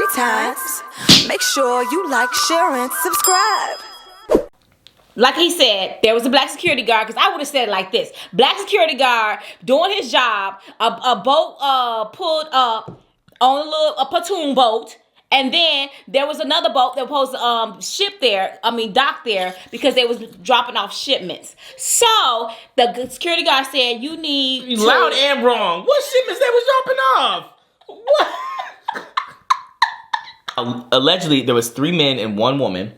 Shoutouts. Make sure you like, share, and subscribe. Like he said, there was a black security guard, because I would have said it like this. Black security guard doing his job, a boat pulled up on a platoon boat, and then there was another boat that was supposed to dock there, because they was dropping off shipments. So the security guard said, you need to... Loud and wrong. What shipments they was dropping off? What? Allegedly, there was 3 men and 1 woman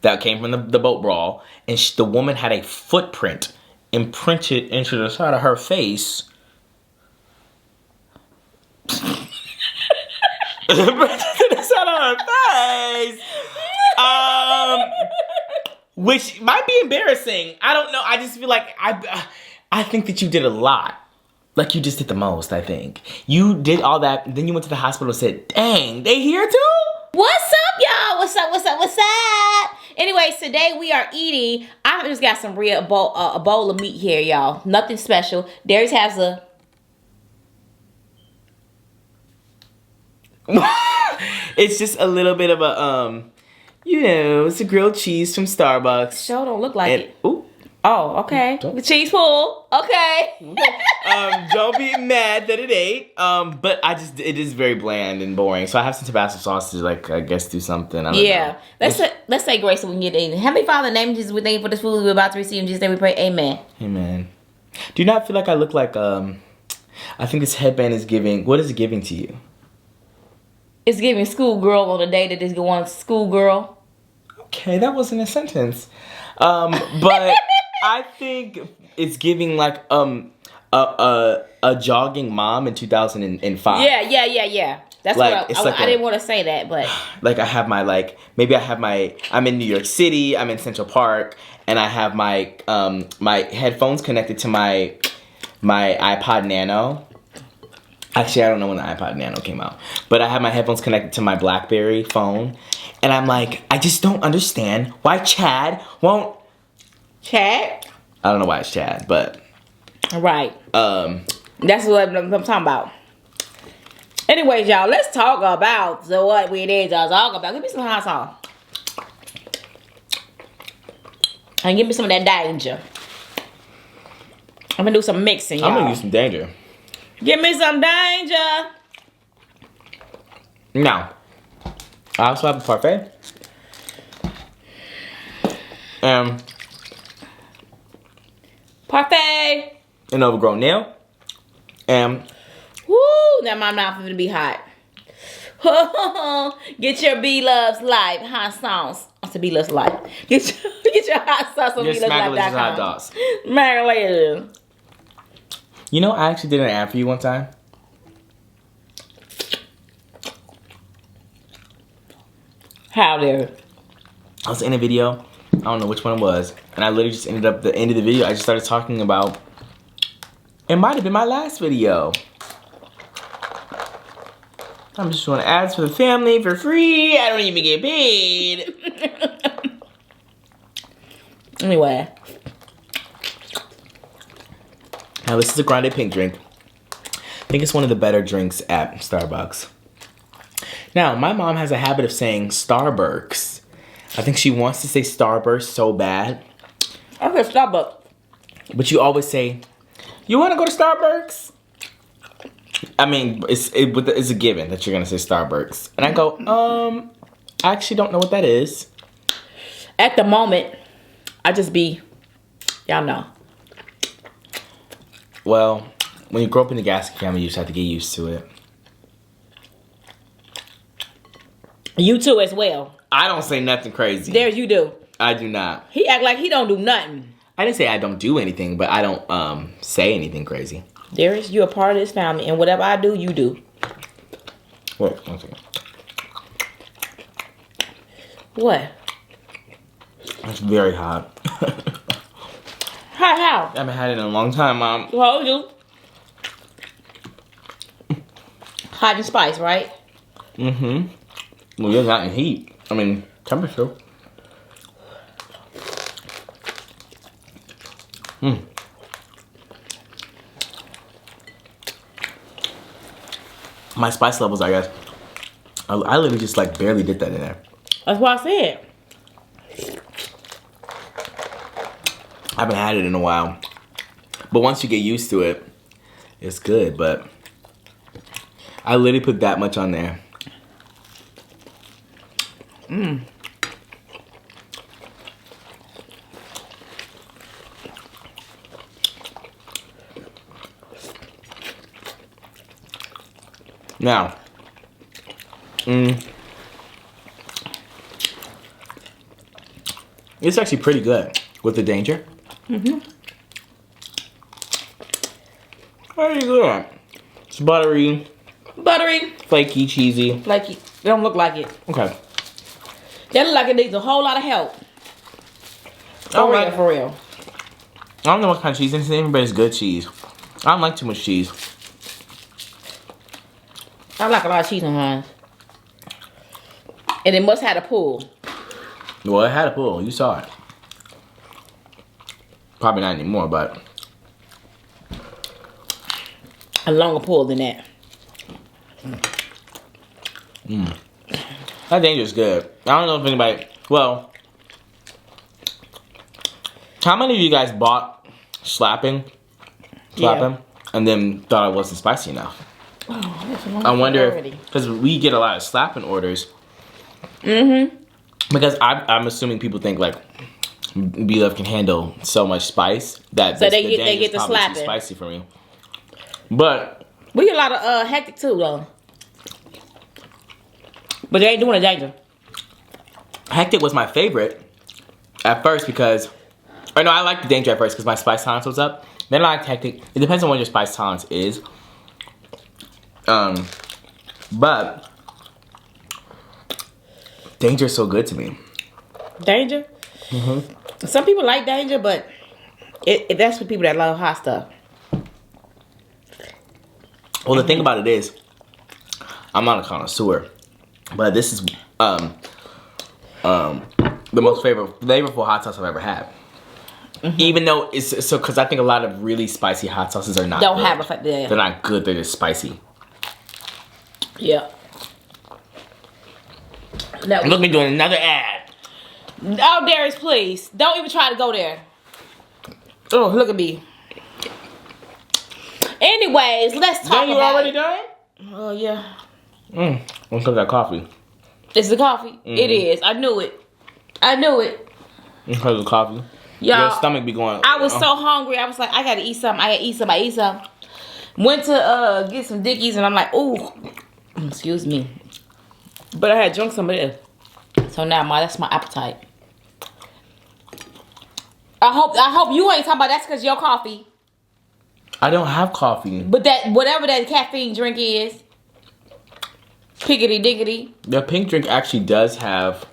that came from the boat brawl, and the woman had a footprint imprinted into the side of her face. Imprinted to the side of her face. Which might be embarrassing. I don't know. I just feel like I think that you did a lot. Like, you just did the most, I think. You did all that, then you went to the hospital and said, dang, they here too? What's up, y'all? What's up, what's up, what's up? Anyways, today we are eating, I just got some real a bowl of meat here, y'all. Nothing special. Darius has a... It's just a little bit of a, it's a grilled cheese from Starbucks. Sure don't look like it. Ooh. Oh, okay. The cheese pool. Okay. Don't be mad that it ain't. But it is very bland and boring. So I have some Tabasco sauce to, like, I guess do something. I don't know. Let's say grace so we can get in. Heavenly Father, in the name of Jesus, we thank you for this food we're about to receive. In Jesus' name we pray. Amen. Amen. Do you not feel like I look like, I think this headband is giving, what is it giving to you? It's giving schoolgirl on the day that is going schoolgirl. Okay, that wasn't a sentence. But I think it's giving like a jogging mom in 2005. Yeah. That's like, what I didn't want to say that, but like I have I'm in New York City, I'm in Central Park, and I have my my headphones connected to my iPod Nano. Actually, I don't know when the iPod Nano came out, but I have my headphones connected to my BlackBerry phone, and I'm like, I just don't understand why Chad won't. Chad? I don't know why it's Chad, but right. That's what I'm talking about. Anyways, y'all, let's talk about what we did y'all talk about. Give me some hot sauce. And give me some of that danger. I'm gonna do some mixing, y'all. I'm gonna use some danger. Give me some danger. Now, I also have a parfait. Parfait. An overgrown nail. Woo, now my mouth is gonna be hot. Get your Bloveslife hot sauce. That's a Bloveslife Life. Get your hot sauce on Smackalicious hot sauce. Smackalicious. You know, I actually did an ad for you one time. How there? I was in a video. I don't know which one it was. And I literally just ended up, the end of the video, I just started talking about, it might have been my last video. I'm just doing ads for the family for free. I don't even get paid. Anyway. Now this is a grande pink drink. I think it's one of the better drinks at Starbucks. Now, my mom has a habit of saying Starburks. I think she wants to say Starburst so bad. Okay, Starbucks. But you always say, you want to go to Starbucks? I mean, it's a given that you're going to say Starbucks. And I go, I actually don't know what that is. At the moment, I just be, y'all know. Well, when you grow up in the Gaskin family, you just have to get used to it. You too as well. I don't say nothing crazy. There's you do. I do not. He act like he don't do nothing. I didn't say I don't do anything, but I don't say anything crazy. Darius, you're a part of this family, and whatever I do, you do. Wait, one second. What? It's very hot. How? I haven't had it in a long time, Mom. Told you. Hot and spice, right? Mm-hmm. Well, you're not in heat. I mean, temperature. My spice levels, I guess, I literally just like barely did that in there. That's what I said. I haven't had it in a while. But once you get used to it, it's good. But I literally put that much on there. Now, it's actually pretty good with the danger. Very good. It's buttery, flaky, cheesy. Like it don't look like it. Okay. That look like it needs a whole lot of help. For real. I don't know what kind of cheese it's in, but it's good cheese. I don't like too much cheese. I like a lot of cheese on mine. And it must have a pull. Well, it had a pull. You saw it. Probably not anymore, but A longer pull than that. that danger is good. I don't know if anybody. Well, how many of you guys bought slapping, and then thought it wasn't spicy enough? Oh, that's a long I wonder already. because we get a lot of slapping orders. Because I'm assuming people think like Blove can handle so much spice that So the they danger get is the probably too slapping. spicy for me. But We get a lot of hectic too though. But they ain't doing a danger. hectic was my favorite at first because, or no, I liked the danger at first because my spice tolerance was up. Then I liked hectic. It depends on what your spice tolerance is. But danger is so good to me. Danger? Some people like danger, but that's for people that love hot stuff. Well, the thing about it is, I'm not a connoisseur, but this is the most flavorful hot sauce I've ever had. Even though it's so, because I think a lot of really spicy hot sauces are not Don't good. have a yeah. They're not good. They're just spicy. Yeah. Look at me doing another ad. Oh, Darius, please. Don't even try to go there. Oh, look at me. Anyways, let's talk Then you about already it. done? Oh, yeah. Let's have that coffee. It's the coffee. It is. I knew it. Because of coffee. Y'all, Your stomach be going. I was so hungry. I was like, I gotta eat something. Went to get some Dickies, and I'm like, ooh, excuse me. But I had drunk some of this. So now that's my appetite. I hope you ain't talking about that's because your coffee. I don't have coffee. But that whatever that caffeine drink is, piggity diggity. The pink drink actually does have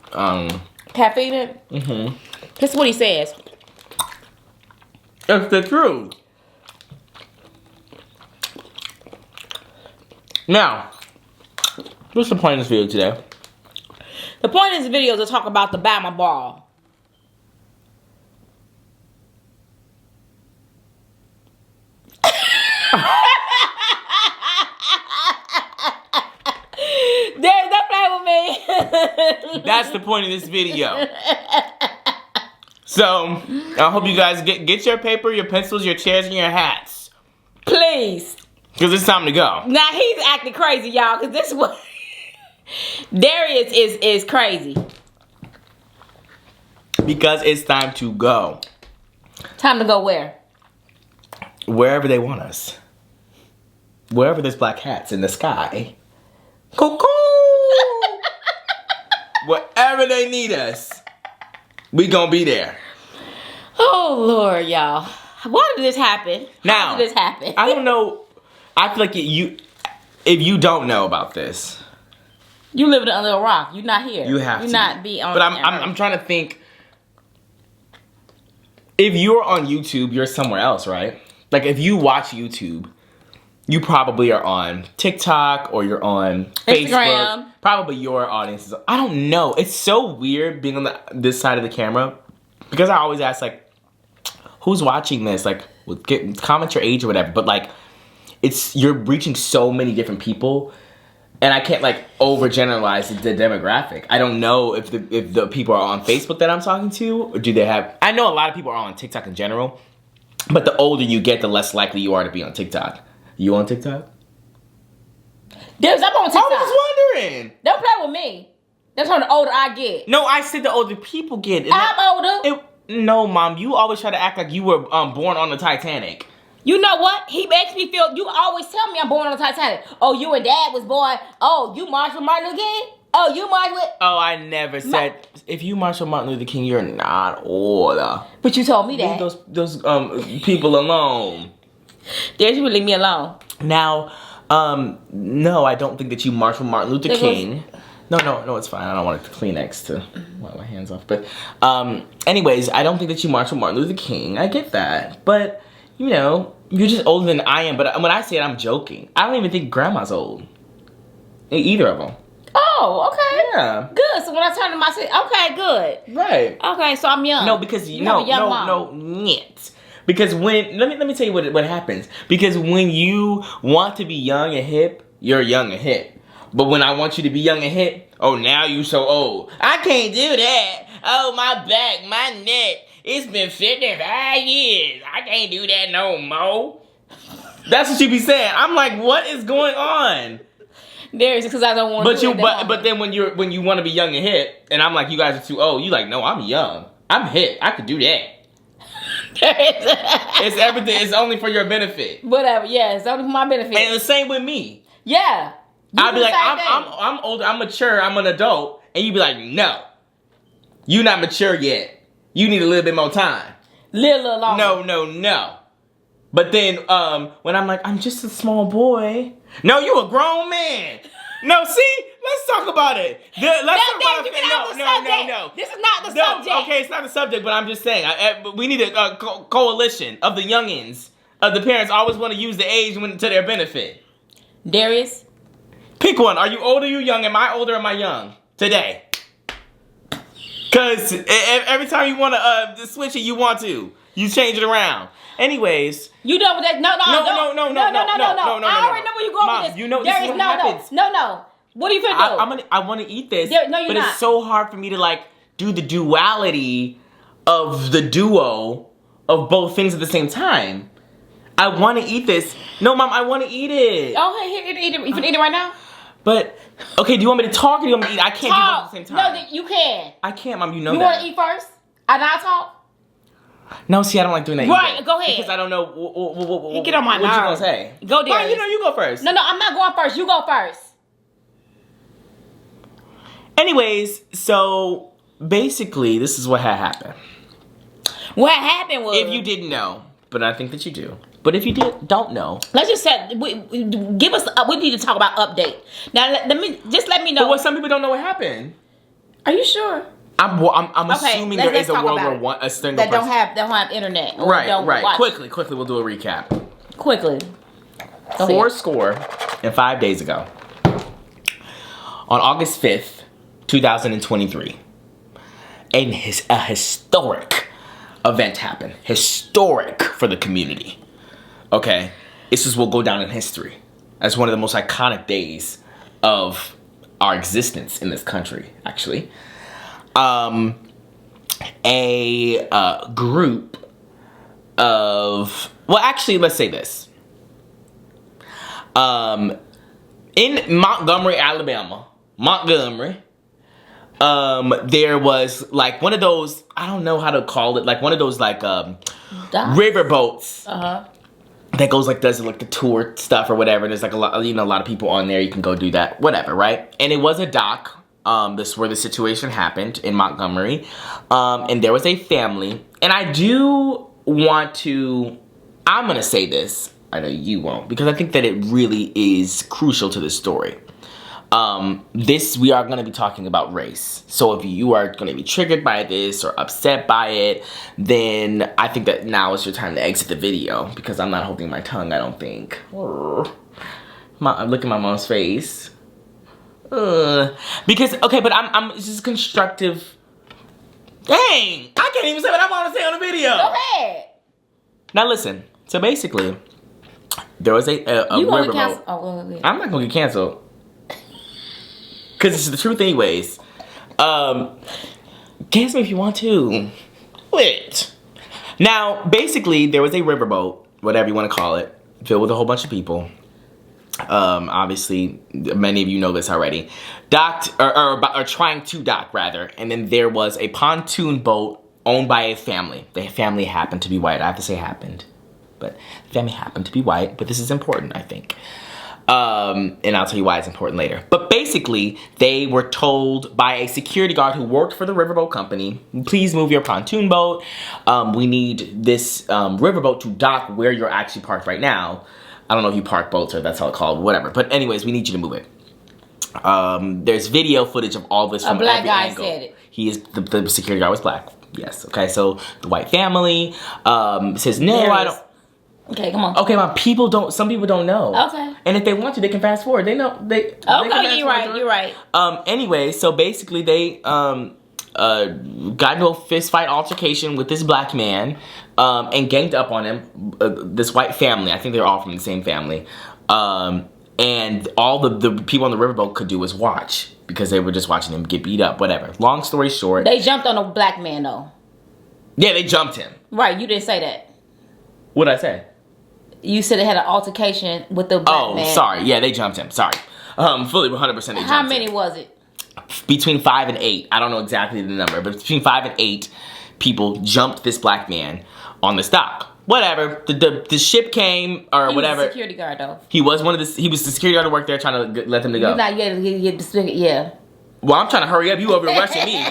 Caffeine in it? That's what he says. That's the truth. Now, what's the point of this video today? The point of this video is to talk about the Bama Brawl. There's no play with me. That's the point of this video. So, I hope you guys get your paper, your pencils, your chairs, and your hats. Please. Because it's time to go. Now he's acting crazy, y'all, because this is what Darius is crazy. Because it's time to go. Time to go where? Wherever they want us. Wherever there's black hats in the sky. Cuckoo! Wherever they need us, we gonna be there. Oh, Lord, y'all. Why did this happen? Now, How did this happen? I don't know. I feel like if you don't know about this, You living under a rock. You're not here. you have You're to. not be on. But I'm trying to think. If you're on YouTube, you're somewhere else, right? Like if you watch YouTube, you probably are on TikTok or you're on Facebook. Instagram. Probably your audience is. I don't know. It's so weird being on this side of the camera because I always ask like, who's watching this? Like, comment your age or whatever. But like, you're reaching so many different people And I can't like overgeneralize the demographic. I don't know if the people are on Facebook that I'm talking to, or do they have... I know a lot of people are on TikTok in general, but the older you get, the less likely you are to be on TikTok. You on TikTok? I'm on TikTok. I was wondering. Don't play with me. That's when the older I get. No, I said the older people get. I'm older. No, Mom, you always try to act like you were born on the Titanic. You know what? He makes me feel... You always tell me I'm born on the Titanic. Oh, you and Dad was born... Oh, you marched with Martin Luther King? Oh, you marched with... Oh, I never said... If you march with Martin Luther King, you're not older. But you told me that. Leave those people alone. Dad, you would leave me alone. Now, no, I don't think that you marched with Martin Luther King. No, it's fine. I don't want a Kleenex to wipe my hands off. But, anyways, I don't think that you marched with Martin Luther King. I get that. But... You know, you're just older than I am, but when I say it, I'm joking. I don't even think Grandma's old. Either of them. Oh, okay. Yeah. Good. So when I turn to my city, okay, good. Right. Okay, so I'm young. No, because no, yet. Because when let me tell you what happens. Because when you want to be young and hip, you're young and hip. But when I want you to be young and hip, oh, now you so old. I can't do that. Oh, my back, my neck. It's been 55 years. I can't do that no more. That's what you be saying. I'm like, what is going on? There's because I don't want to. But then when you want to be young and hip, and I'm like, you guys are too old. You like, no, I'm young. I'm hip. I could do that. It's everything. It's only for your benefit. Whatever. Yeah, it's only for my benefit. And the same with me. Yeah. I'll be like, I'm older. I'm mature. I'm an adult. And you be like, no, you're not mature yet. You need a little bit more time. Little longer. No. But then, when I'm like, I'm just a small boy. No, you a grown man. No, see? Let's talk about it. Let's talk about it. No. This is not the subject. Okay, it's not the subject, but I'm just saying. We need a coalition of the youngins. Of the parents always want to use the age to their benefit. Darius? Pick one. Are you old or you young? Am I older or am I young? Today. Because every time you want to switch it, you want to. You change it around. Anyways. You done with that? No. I already know where you're going Mom, with this. You know this is what happens. No. What are you finna do? I want to eat this. You're but not. It's so hard for me to like do the duality of the duo of both things at the same time. I want to eat this. No, Mom, I want to eat it. Oh, here, eat it. You finna eat it right now? But, okay, do you want me to talk or do you want me to eat? I can't do both at the same time. No, you can. I can't, Mom. You know that. You want to eat first? And I'll talk? No, see, I don't like doing that Right, either. Go ahead. Because I don't know you get on my nerves. What you gonna say? Go there. Fine, you go first. No, I'm not going first. You go first. Anyways, so basically, this is what had happened. What happened was... If you didn't know, but I think that you do. But if you don't know, let's just say give us. We need to talk about update. Now let me know. But some people don't know what happened. Are you sure? I'm assuming there is a World War I that don't have internet. Or right. Watch. Quickly, we'll do a recap. Quickly. 405 days ago, on August 5th, 2023, a historic event happened. Historic for the community. Okay, this will go down in history as one of the most iconic days of our existence in this country, actually. A group of... Well, actually, let's say this. In Montgomery, Alabama, there was like one of those, I don't know how to call it, like one of those like river boats. That goes like does like the tour stuff or whatever. There's like a lot of people on there. You can go do that, whatever, right? And it was a dock. This is where the situation happened in Montgomery, and there was a family. And I do want to. I'm gonna say this. I know you won't because I think that it really is crucial to this story. We are going to be talking about race. So if you are going to be triggered by this or upset by it, then I think that now is your time to exit the video because I'm not holding my tongue, I don't think. Look at my mom's face. Because, okay, but I'm just constructive. Dang, I can't even say what I want to say on the video. Go ahead. Now listen, so basically, there was a riverboat. Oh, I'm not going to get canceled. because it's the truth anyways. Guess me if you want to. Wait. Now, basically, there was a riverboat, whatever you want to call it, filled with a whole bunch of people. Obviously, many of you know this already. Docked, or trying to dock, rather. And then there was a pontoon boat owned by a family. The family happened to be white. I have to say happened. But the family happened to be white. But this is important, I think. And I'll tell you why it's important later. But basically, they were told by a security guard who worked for the riverboat company, please move your pontoon boat. We need this riverboat to dock where you're actually parked right now. I don't know if you park boats or that's how it's called, whatever. But anyways, we need you to move it. There's video footage of all this from every angle. A black guy said it. He is, the security guard was black. Yes, okay, so the white family says, no, I don't. Okay, come on. Okay, some people don't know. Okay. And if they want to, they can fast forward. They know, they you're right. Anyway, so basically they, got into a fist fight altercation with this black man, and ganged up on him, this white family. I think they're all from the same family. And all the people on the riverboat could do was watch, because they were just watching him get beat up, whatever. Long story short. They jumped on a black man, though. Yeah, they jumped him. Right, you didn't say that. What'd I say? You said it had an altercation with the black man. Oh, sorry. Yeah, they jumped him. Sorry. Fully 100% they jumped him. How many was it? Between 5 and 8. I don't know exactly the number, but between 5 and 8 people jumped this black man on the dock. Whatever. The ship came, or whatever. He was a security guard, though. He was the security guard who worked there trying to let them to go. You're not yeah. Well, I'm trying to hurry up. You over rushing me.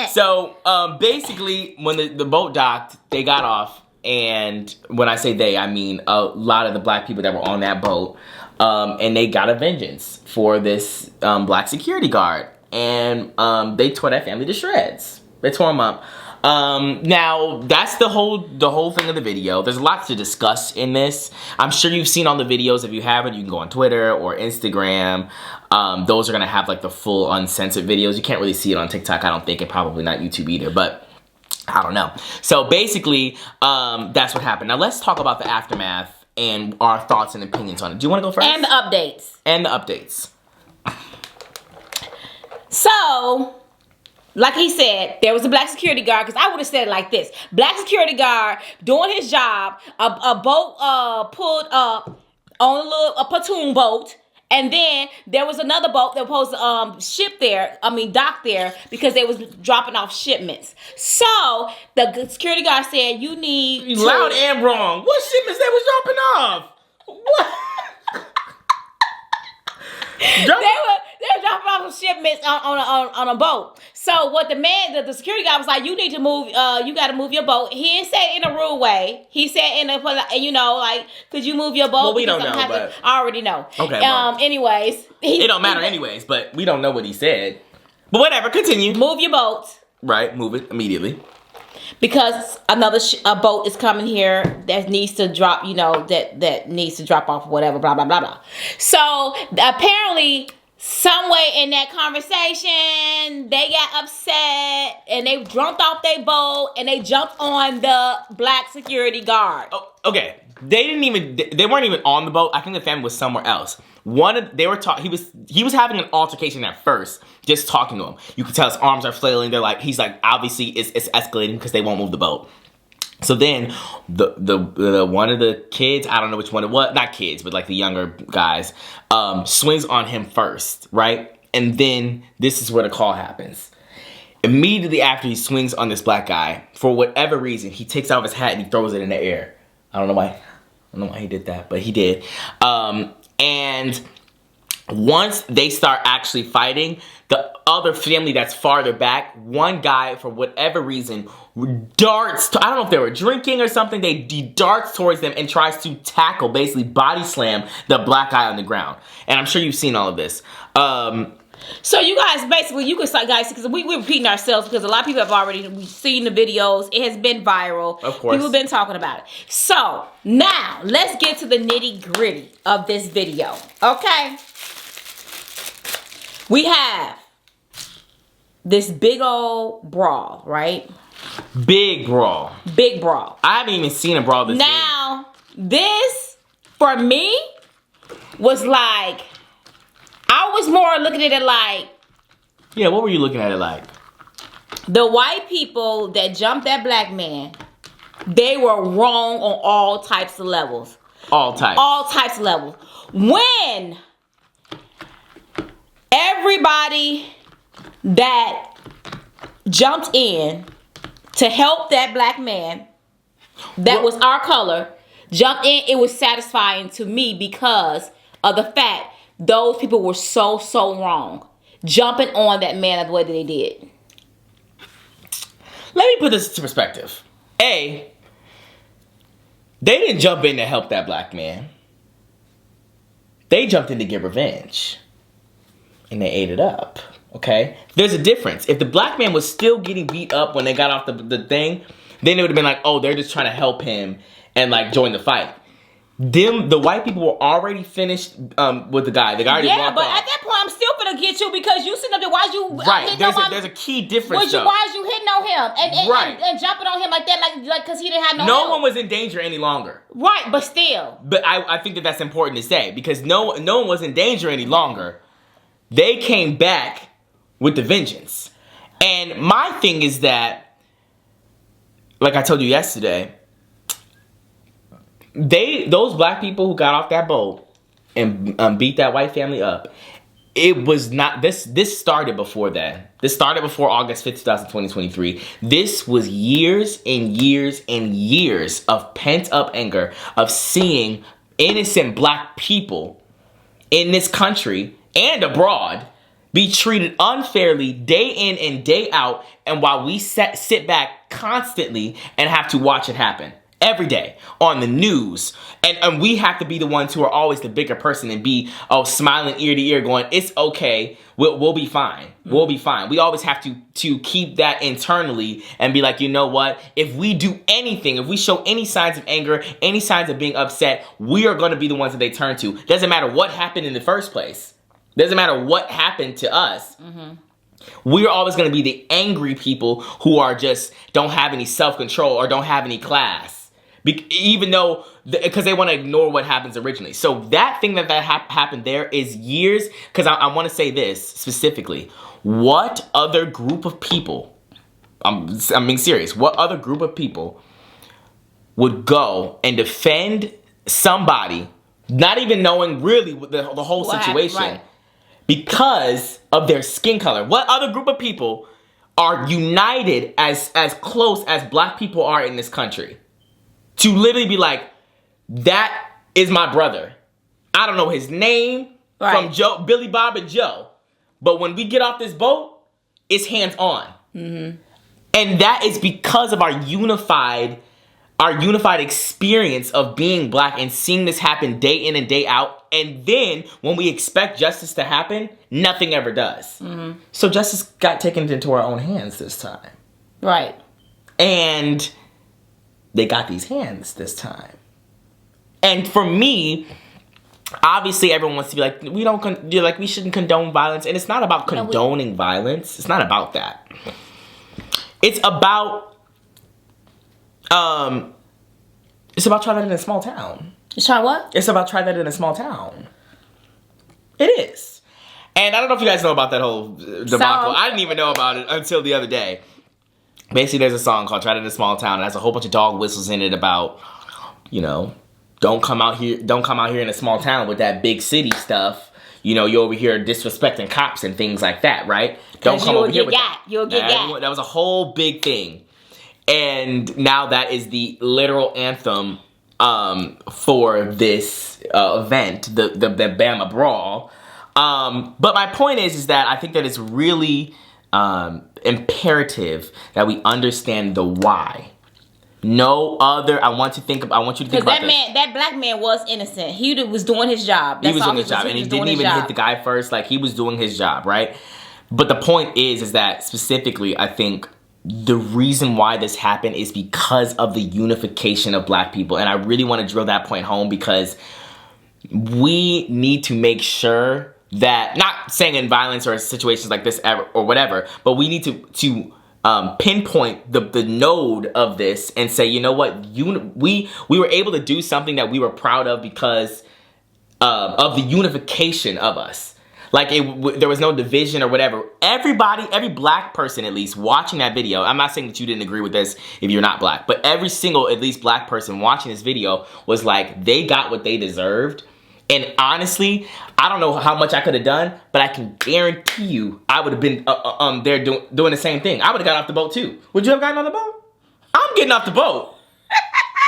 So, basically, when the boat docked, they got off. And when I say they, I mean a lot of the black people that were on that boat. And they got a vengeance for this black security guard. And they tore that family to shreds. They tore him up. Now, that's the whole thing of the video. There's a lot to discuss in this. I'm sure you've seen all the videos. If you haven't, you can go on Twitter or Instagram. Those are going to have like the full uncensored videos. You can't really see it on TikTok, I don't think, and probably not YouTube either. But I don't know. So basically, that's what happened. Now let's talk about the aftermath and our thoughts and opinions on it. Do you want to go first? And the updates. And the updates. So, like he said, there was a black security guard, because I would have said it like this. Black security guard doing his job, a boat pulled up on a pontoon boat. And then there was another boat that was supposed to dock there, because they was dropping off shipments. So the security guard said, you need to... Loud and wrong. What shipments they was dropping off? What? They were dropping off shipments on a boat. So what the security guy was like, you need to move, you got to move your boat. He didn't say it in a rude way. He said in a, could you move your boat? Well, we don't know, but... I already know. Okay, anyways. It don't matter anyways, but we don't know what he said. But whatever, continue. Move your boat. Right, move it immediately. Because a boat is coming here that needs to drop, that needs to drop off whatever, blah, blah, blah, blah. So, apparently, somewhere in that conversation, they got upset and they jumped off their boat and they jumped on the black security guard. Oh, okay. They weren't even on the boat. I think the family was somewhere else. He was having an altercation at first, just talking to him. You could tell his arms are flailing. He's like, obviously it's escalating because they won't move the boat. So then the one of the kids, I don't know which one it was, not kids, but like the younger guys, swings on him first, right? And then this is where the call happens. Immediately after he swings on this black guy, for whatever reason, he takes out his hat and he throws it in the air. I don't know why he did that, but he did. And once they start actually fighting, the other family that's farther back, one guy, for whatever reason, darts, I don't know if they were drinking or something, he darts towards them and tries to tackle, basically body slam the black guy on the ground. And I'm sure you've seen all of this. So you guys, basically, because we're repeating ourselves, because a lot of people have already seen the videos. It has been viral. Of course. People have been talking about it. So, now, let's get to the nitty-gritty of this video. Okay? We have this big old brawl, right? Big brawl. Big brawl. I haven't even seen a brawl this big. Now, this, for me, was like... I was more looking at it like Yeah, what were you looking at it like? The white people that jumped that black man, they were wrong on all types of levels. All types. All types of levels. When everybody that jumped in to help that black man that was our color jumped in, it was satisfying to me because of the fact those people were so wrong jumping on that man the way that they did. Let me put this into perspective. A, they didn't jump in to help that black man. They jumped in to get revenge. And they ate it up. Okay? There's a difference. If the black man was still getting beat up when they got off the thing, then it would have been like, oh, they're just trying to help him and like join the fight. The white people were already finished with the guy. The guy already walked but off. at that point, I'm still gonna get you because you sitting up there. Why you right? There's a key difference. Why is you hitting on him and jumping on him like that, like because he didn't have no help. one was in danger any longer. Right, but still. But I think that's important to say because no one was in danger any longer. They came back with the vengeance, and my thing is that, like I told you yesterday. Those black people who got off that boat and beat that white family up, it was not this started before then. This started before August 5th, 2023. This was years and years and years of pent-up anger of seeing innocent black people in this country and abroad be treated unfairly day in and day out, and while we sit back constantly and have to watch it happen. Every day on the news, and we have to be the ones who are always the bigger person and be smiling ear to ear, going, "It's okay, we'll be fine, we'll be fine." We always have to keep that internally and be like, you know what? If we do anything, if we show any signs of anger, any signs of being upset, we are going to be the ones that they turn to. Doesn't matter what happened in the first place. Doesn't matter what happened to us. Mm-hmm. We're always going to be the angry people who are just don't have any self-control or don't have any class. Even though, because they want to ignore what happens originally. So that thing that happened there is years, because I want to say this specifically. What other group of people, I'm being serious, what other group of people would go and defend somebody, not even knowing really the whole situation, right, because of their skin color? What other group of people are united as close as black people are in this country? To literally be like, that is my brother. I don't know his name from Billy Bob and Joe. But when we get off this boat, it's hands on. Mm-hmm. And that is because of our unified experience of being black and seeing this happen day in and day out. And then when we expect justice to happen, nothing ever does. Mm-hmm. So justice got taken into our own hands this time. Right. And they got these hands this time. And for me, obviously everyone wants to be like, we shouldn't condone violence. And it's not about condoning violence. It's not about that. It's about try that in a small town. Try what? It's about try that in a small town. It is. And I don't know if you guys know about that whole debacle. I didn't even know about it until the other day. Basically, there's a song called Try That in a Small Town. It has a whole bunch of dog whistles in it about, don't come out here in a small town with that big city stuff. You're over here disrespecting cops and things like that, right? Don't come over here with that. You'll get got. That was a whole big thing. And now that is the literal anthem for this event, the Bama Brawl. But my point is that I think that it's really imperative that we understand the why. I want you to think about this. Because that black man was innocent. He was doing his job. He was doing his job, and he didn't even hit the guy first. Like, he was doing his job, right? But the point is that specifically, I think the reason why this happened is because of the unification of black people. And I really want to drill that point home because we need to make sure that, not saying in violence or situations like this ever, or whatever, but we need to pinpoint the node of this and say, you know what, we were able to do something that we were proud of because of the unification of us. Like there was no division or whatever. Every black person at least watching that video, I'm not saying that you didn't agree with this if you're not black, but every single at least black person watching this video was like, they got what they deserved. And honestly, I don't know how much I could have done, but I can guarantee you I would have been there doing the same thing. I would have got off the boat too. Would you have gotten on the boat? I'm getting off the boat.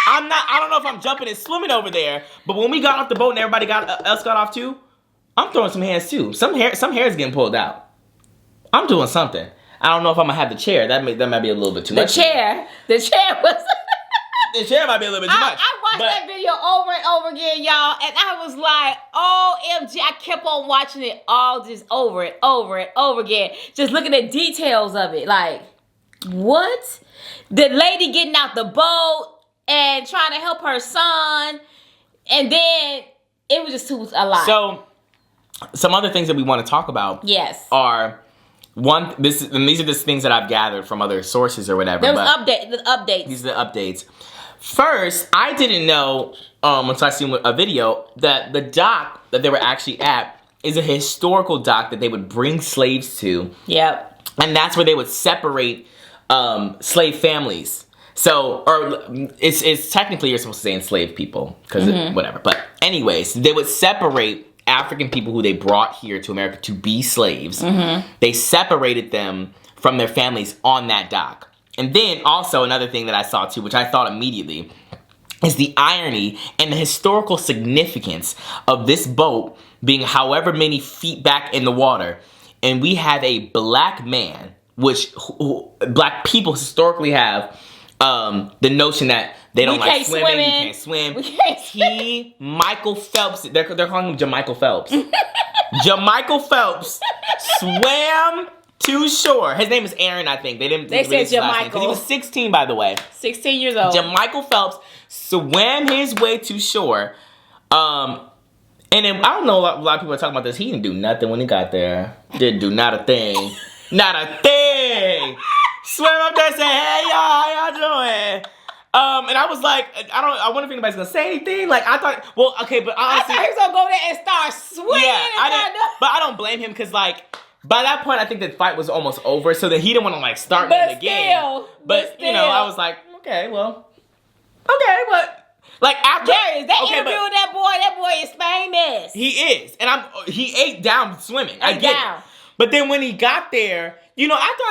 I don't know if I'm jumping and swimming over there, but when we got off the boat and everybody else got off too, I'm throwing some hands too. Some hair is getting pulled out. I'm doing something. I don't know if I'm gonna have the chair. That might be a little bit too much. The chair was. The chair might be a little bit too much. I watched that video over and over again, y'all, and I was like, OMG, I kept on watching it all just over and over and over again. Just looking at details of it. Like, what? The lady getting out the boat and trying to help her son, and then it was just a lot. So, some other things that we want to talk about are these are just things that I've gathered from other sources or whatever. There was updates. These are the updates. First, I didn't know until I seen a video that the dock that they were actually at is a historical dock that they would bring slaves to. Yep. And that's where they would separate slave families. So, or it's technically you're supposed to say enslaved people because whatever. But anyways, they would separate African people who they brought here to America to be slaves. They separated them from their families on that dock. And then also another thing that I saw too, which I thought immediately, is the irony and the historical significance of this boat being however many feet back in the water. And we have a black man, which black people historically have the notion that they don't like swimming, you can't swim. Michael Phelps, they're calling him Jamichael Phelps. Jamichael Phelps swam to shore. His name is Aaron, I think. They said Jamichael. He was 16, by the way. 16 years old. Jamichael Phelps swam his way to shore. And then, I don't know, a lot of people are talking about this. He didn't do nothing when he got there. Didn't do not a thing. Not a thing. Swam up there and said, hey, y'all, how y'all doing? And I was like, I wonder if anybody's gonna say anything. Like, I thought, well, okay, but honestly, I thought he was gonna go there and start swimming. Yeah, but I don't blame him because, like, by that point, I think the fight was almost over, so that he didn't want to, like, start it again. But still, you know, I was like, okay, but like after Darius, interviewed that boy is famous. He is, and he ate down swimming. I get it. But then when he got there, you know, after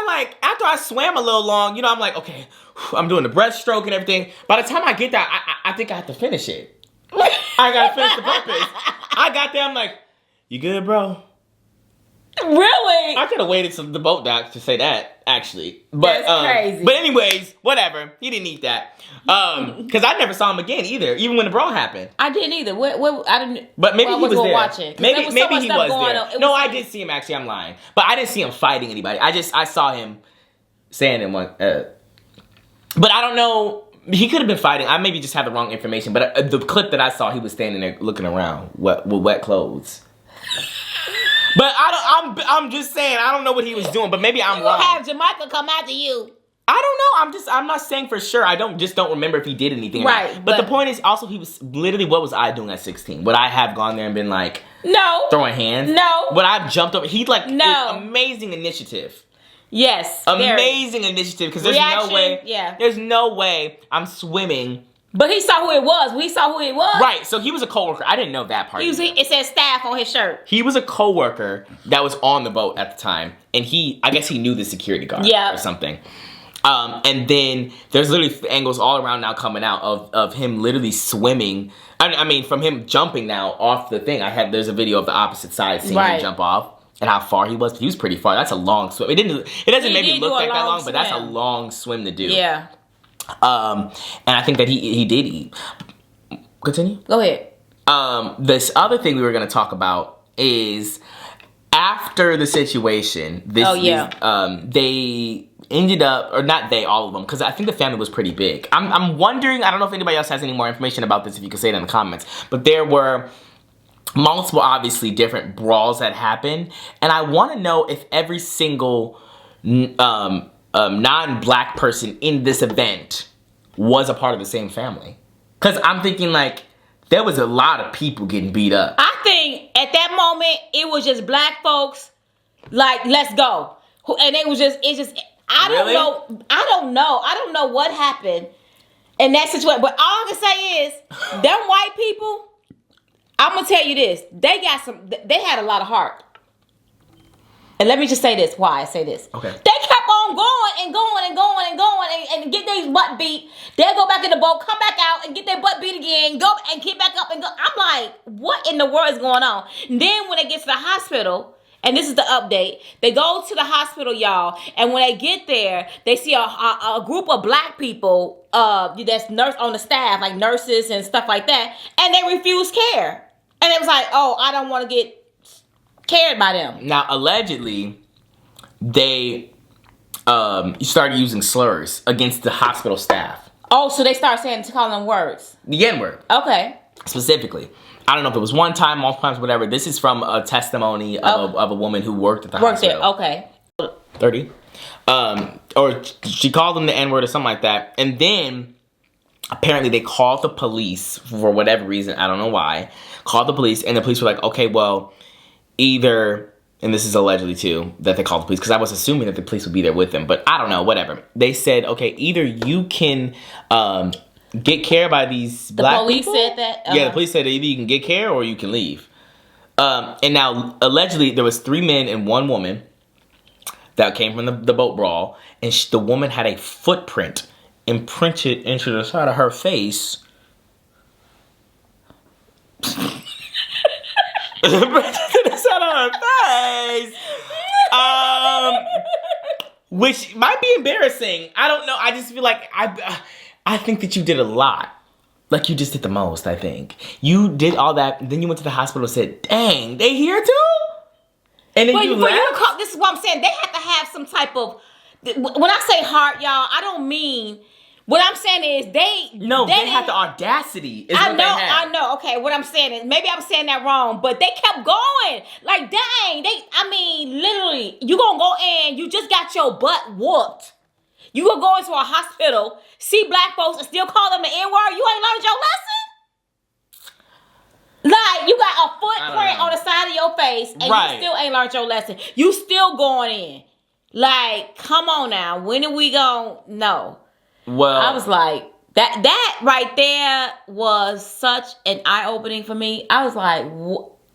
I swam a little long, you know, I'm like, okay, I'm doing the breaststroke and everything. By the time I get there, I think I have to finish it. I gotta finish the purpose. I got there, I'm like, you good, bro? Really? I could have waited till the boat dock to say that, actually. But, that's crazy. But anyways, whatever. He didn't eat that. Because I never saw him again either, even when the brawl happened. I didn't either. I didn't. But maybe he was there. Watching, maybe he was there. No, I did see him. Actually, I'm lying. But I didn't see him fighting anybody. I saw him saying in one. But I don't know. He could have been fighting. I maybe just had the wrong information. But the clip that I saw, he was standing there looking around with wet clothes. But I'm just saying, I don't know what he was doing, but maybe I'm wrong. Have Jamaica come after you. I don't know. I'm not saying for sure. I don't remember if he did anything. Right. But the point is also, he was literally, what was I doing at 16? Would I have gone there and been like, no, throwing hands? No. Would I have jumped over? He'd like, no. Amazing initiative. Yes. Amazing initiative, because there's no way I'm swimming. But he saw who it was. We saw who it was. Right, so he was a coworker. I didn't know that part. It said staff on his shirt. He was a coworker that was on the boat at the time, and I guess he knew the security guard or something. And then there's literally angles all around now coming out of him literally swimming. I mean, from him jumping now off the thing. There's a video of the opposite side seeing him jump off and how far he was. He was pretty far. That's a long swim. It doesn't maybe look like that long, but that's a long swim to do. Yeah. And I think that he did eat. Continue. Go ahead. This other thing we were going to talk about is after the situation. They ended up, or not they, all of them, because I think the family was pretty big. I'm wondering. I don't know if anybody else has any more information about this. If you could say it in the comments, but there were multiple, obviously different brawls that happened, and I want to know if every single non-black person in this event was a part of the same family. Because I'm thinking, like, there was a lot of people getting beat up. I think at that moment it was just black folks like, let's go. And it just I don't Really? know. I don't know what happened in that situation. But all I can say is them white people, I'm gonna tell you this. They had a lot of heart. And let me just say this. Why I say this. Okay. They kept on going and get their butt beat. They'll go back in the boat, come back out and get their butt beat again, go and get back up and go. I'm like, what in the world is going on? And then when they get to the hospital, and this is the update, they go to the hospital, y'all, and when they get there, they see a group of black people that's nurse on the staff, like nurses and stuff like that, and they refuse care. And it was like, oh, I don't want to get cared by them. Now, allegedly, they started using slurs against the hospital staff. Oh, so they start calling them words. The N-word. Okay. Specifically. I don't know if it was one time, multiple times, whatever. This is from a testimony of a woman who worked at the hospital. Worked there, okay. 30. Or she called them the N-word or something like that. And then, apparently, they called the police for whatever reason. I don't know why. Called the police, and the police were like, okay, well, either, and this is allegedly too, that they called the police, because I was assuming that the police would be there with them, but I don't know, whatever. They said, okay, either you can get care by these black people. The police said that? Yeah, the police said either you can get care or you can leave. And now, allegedly, there was 3 men and 1 woman that came from the boat brawl, and the woman had a footprint imprinted into the side of her face. On her face, which might be embarrassing. I don't know. I just feel like I think that you did a lot. Like you just did the most. I think you did all that. Then you went to the hospital and said, "Dang, they here too." And then you left. This is what I'm saying. They have to have some type of. When I say heart, y'all, I don't mean. What I'm saying is they had the audacity. I know. Okay, what I'm saying is maybe I'm saying that wrong, but they kept going. Like, dang, literally, you gonna go in, you just got your butt whooped. You gonna go into a hospital, see black folks and still call them the N-word? You ain't learned your lesson? Like, you got a footprint on the side of your face and you still ain't learned your lesson. You still going in. Like, come on now. When are we gonna know? Well, I was like, that right there was such an eye-opening for me. I was like,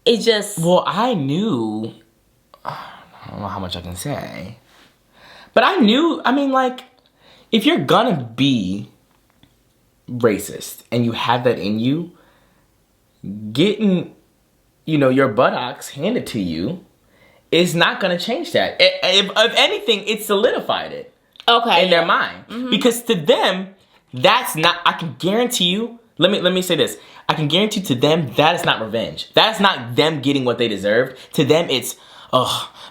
it just... Well, I knew... I don't know how much I can say. But I knew, if you're gonna be racist and you have that in you, getting, your buttocks handed to you is not gonna change that. If anything, it solidified it. Okay. In their mind. Mm-hmm. Because to them, that's not, I can guarantee you, let me say this. I can guarantee to them, that is not revenge. That is not them getting what they deserved. To them, it's,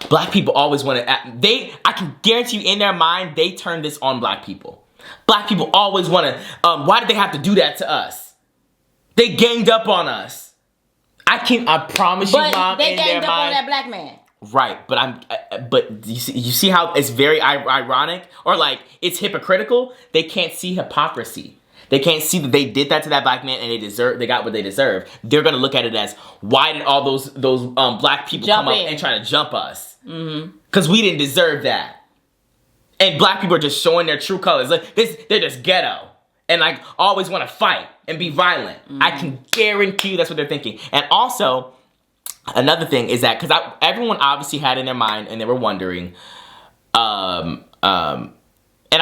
black people always want to, I can guarantee you in their mind, they turn this on black people. Black people always want to, why did they have to do that to us? They ganged up on us. I promise you, Mom, in their mind. But they ganged up on that black man. Right, but you see how it's very ironic, or like it's hypocritical. They can't see hypocrisy. They can't see that they did that to that black man and they got what they deserve. They're gonna look at it as, why did all those black people come up and try to jump us? Because we didn't deserve that. And black people are just showing their true colors. Like they're just ghetto and like always want to fight and be violent. I can guarantee you that's what they're thinking. And also, another thing is that, because everyone obviously had in their mind and they were wondering, and I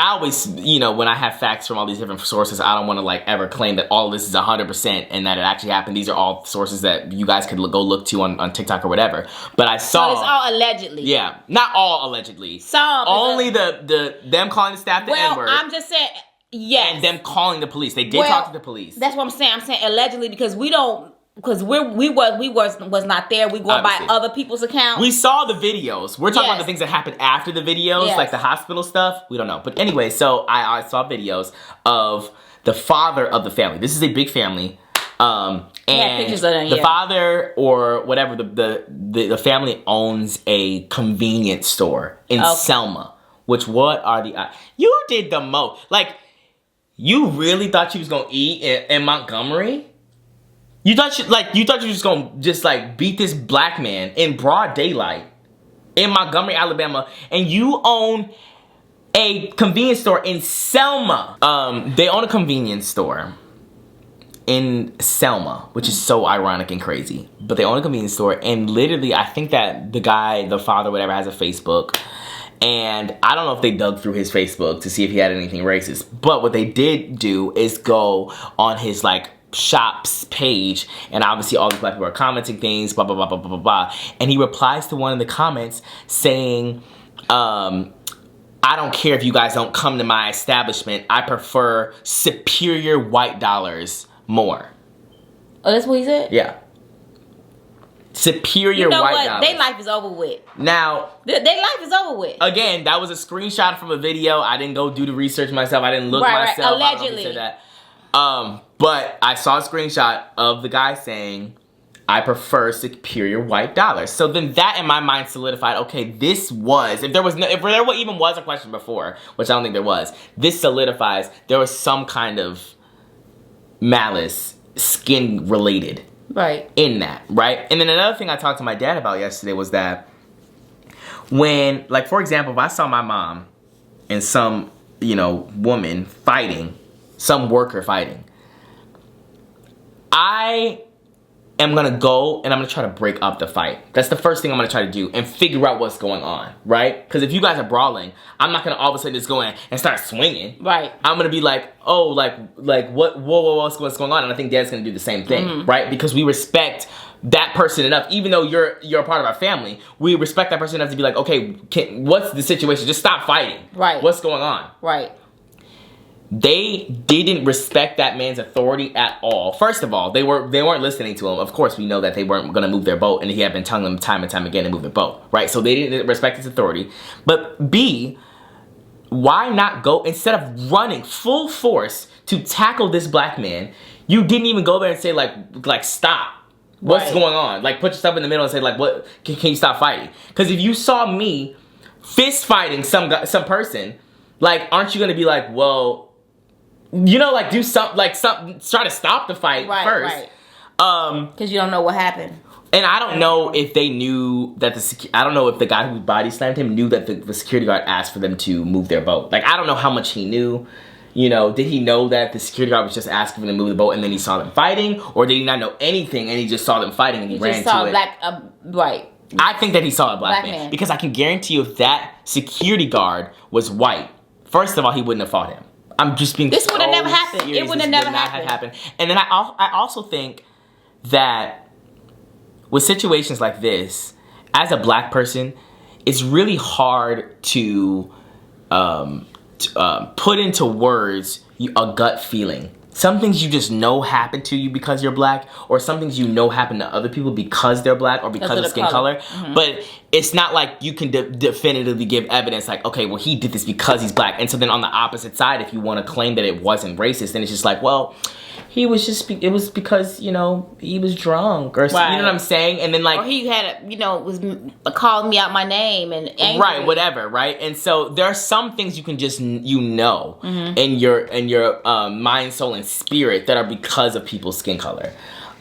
always, when I have facts from all these different sources, I don't want to ever claim that all of this is 100% and that it actually happened. These are all sources that you guys could go look to on TikTok or whatever. But I saw... So it's all allegedly. Yeah. Not all allegedly. Some. Only them calling the staff the N-word. I'm just saying, yes. And them calling the police. They did talk to the police. That's what I'm saying. I'm saying allegedly because we don't... Because we was not there. We going by other people's accounts. We saw the videos. We're talking about the things that happened after the videos, like the hospital stuff. We don't know. But anyway, so I saw videos of the father of the family. This is a big family. And pictures of them, the father or whatever, the family owns a convenience store in Selma. Which, what are the... You did the most. Like, you really thought you was going to eat in Montgomery? You thought you were just gonna just like beat this black man in broad daylight in Montgomery, Alabama, and you own a convenience store in Selma. They own a convenience store in Selma, which is so ironic and crazy. But they own a convenience store, and literally, I think that the guy, the father, whatever, has a Facebook. And I don't know if they dug through his Facebook to see if he had anything racist. But what they did do is go on his like shop's page, and obviously all the black people are commenting things, blah, blah, blah, blah, blah, blah, blah. And he replies to one of the comments saying, I don't care if you guys don't come to my establishment. I prefer superior white dollars more. Oh, that's what he said? Yeah. Superior white dollars. Their life is over with. Now, their life is over with. Again, that was a screenshot from a video. I didn't go do the research myself. I didn't look myself. Right. Allegedly. I don't know if he said that. But I saw a screenshot of the guy saying, I prefer superior white dollars. So then that in my mind solidified, okay, this was, if there even was a question before, which I don't think there was, this solidifies there was some kind of malice, skin related. Right. In that, right? And then another thing I talked to my dad about yesterday was that when, like, for example, if I saw my mom and some, woman fighting, some worker fighting, I am gonna go and I'm gonna try to break up the fight. That's the first thing I'm gonna try to do and figure out what's going on, right? Because if you guys are brawling, I'm not gonna all of a sudden just go in and start swinging. Right. I'm gonna be like, oh, like what, whoa, what's going on? And I think Dad's gonna do the same thing, right? Because we respect that person enough, even though you're a part of our family, we respect that person enough to be like, okay, what's the situation? Just stop fighting. Right. What's going on? Right. They didn't respect that man's authority at all. First of all, they weren't listening to him. Of course, we know that they weren't going to move their boat, and he had been telling them time and time again to move their boat, right? So they didn't respect his authority. But B, why not go, instead of running full force to tackle this black man, you didn't even go there and say like stop. What's going on? Like, put yourself in the middle and say, like, what? Can you stop fighting? Because if you saw me fist fighting some person, like, aren't you going to be like, well, like, do something, like, try to stop the fight first. Right. Because you don't know what happened. And I don't know if they knew that I don't know if the guy who body slammed him knew that the security guard asked for them to move their boat. Like, I don't know how much he knew. Did he know that the security guard was just asking for them to move the boat and then he saw them fighting? Or did he not know anything and he just saw them fighting and he ran to it? Right. I think that he saw a black man. Because I can guarantee you if that security guard was white, first of all, he wouldn't have fought him. I'm just being This would have never happened. Serious. It would have never happened. And then I also think that with situations like this, as a black person, it's really hard to put into words a gut feeling. Some things you just know happen to you because you're black, or some things you know happen to other people because they're black or because of skin color. Mm-hmm. But it's not like you can definitively give evidence like, okay, well, he did this because he's black. And so then on the opposite side, if you want to claim that it wasn't racist, then it's just like, well, it was because, he was drunk or something, you know what I'm saying? And then like, or he had was calling me out my name and angry. Right, whatever, right? And so there are some things you can just mm-hmm. in your mind, soul, and spirit that are because of people's skin color.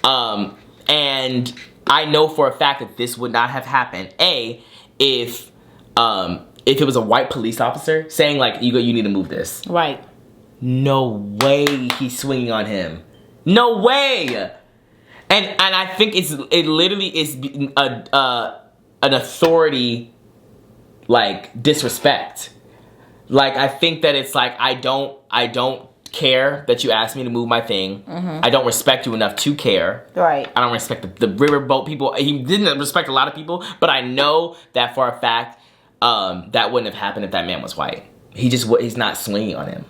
And I know for a fact that this would not have happened. If it was a white police officer saying like, you need to move this. Right. No way he's swinging on him. No way. And I think it literally is an authority like disrespect. Like, I think that it's like, I don't care that you asked me to move my thing. Mm-hmm. I don't respect you enough to care. Right. I don't respect the riverboat people. He didn't respect a lot of people, but I know that for a fact that wouldn't have happened if that man was white. He's not swinging on him.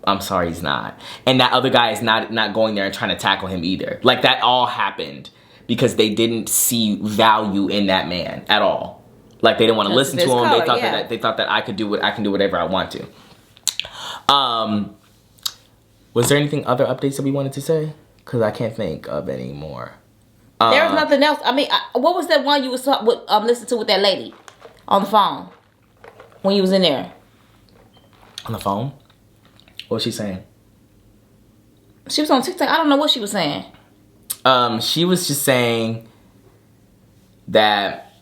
I'm sorry, he's not. And that other guy is not going there and trying to tackle him either. Like, that all happened because they didn't see value in that man at all. Like, they didn't want to listen to him. Color, they thought that I can do whatever I want to. Was there anything other updates that we wanted to say? Because I can't think of any more. There was nothing else. I mean, what was that one you was listening to with that lady on the phone when you was in there? On the phone? What was she saying? She was on TikTok. I don't know what she was saying. She was just saying that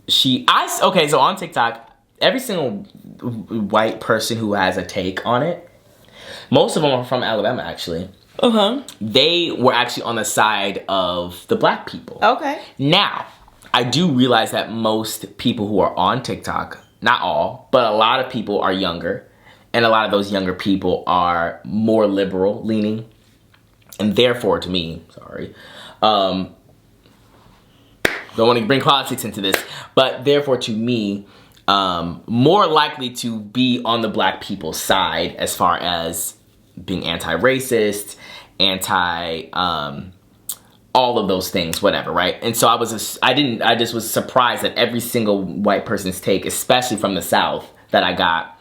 okay, so on TikTok, every single white person who has a take on it, most of them are from Alabama, actually. They were actually on the side of the black people. Okay. Now, I do realize that most people who are on TikTok, not all, but a lot of people are younger. And a lot of those younger people are more liberal leaning. And therefore, to me, don't want to bring politics into this, but therefore to me, more likely to be on the black people's side as far as being anti-racist, all of those things, whatever, right? And so I just was surprised that every single white person's take, especially from the South, that I got,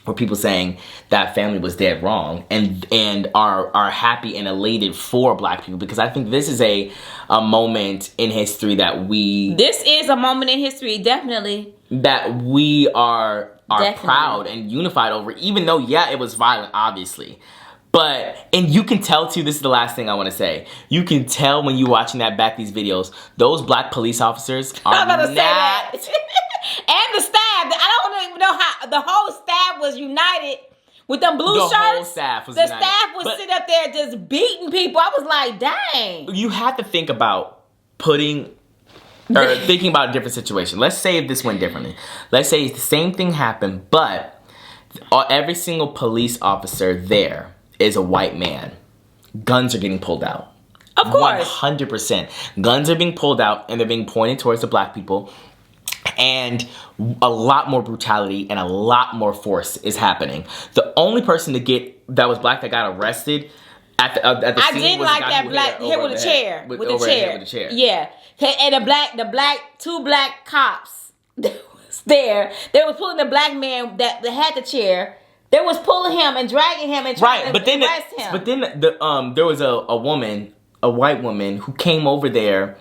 were people saying that family was dead wrong and are happy and elated for black people, because I think this is a moment in history that This is a moment in history, definitely. That we are proud and unified over, even though, yeah, it was violent, obviously. And you can tell too, this is the last thing I want to say. You can tell when you're watching these videos, those black police officers are not. And the staff, I don't even know how, the whole staff was united with them blue shirts. The whole staff was united. The staff was sitting up there just beating people. I was like, dang. You have to think about thinking about a different situation. Let's say if this went differently. Let's say the same thing happened, but every single police officer there is a white man. Guns are getting pulled out. Of course. 100%. Guns are being pulled out and they're being pointed towards the black people. And a lot more brutality and a lot more force is happening. The only person that was black that got arrested at the I scene did was like the guy that who black hit with a chair. With a chair. Yeah. And two black cops that was there. They was pulling the black man that had the chair. They was pulling him and dragging him and trying to arrest him. But then there was a white woman who came over there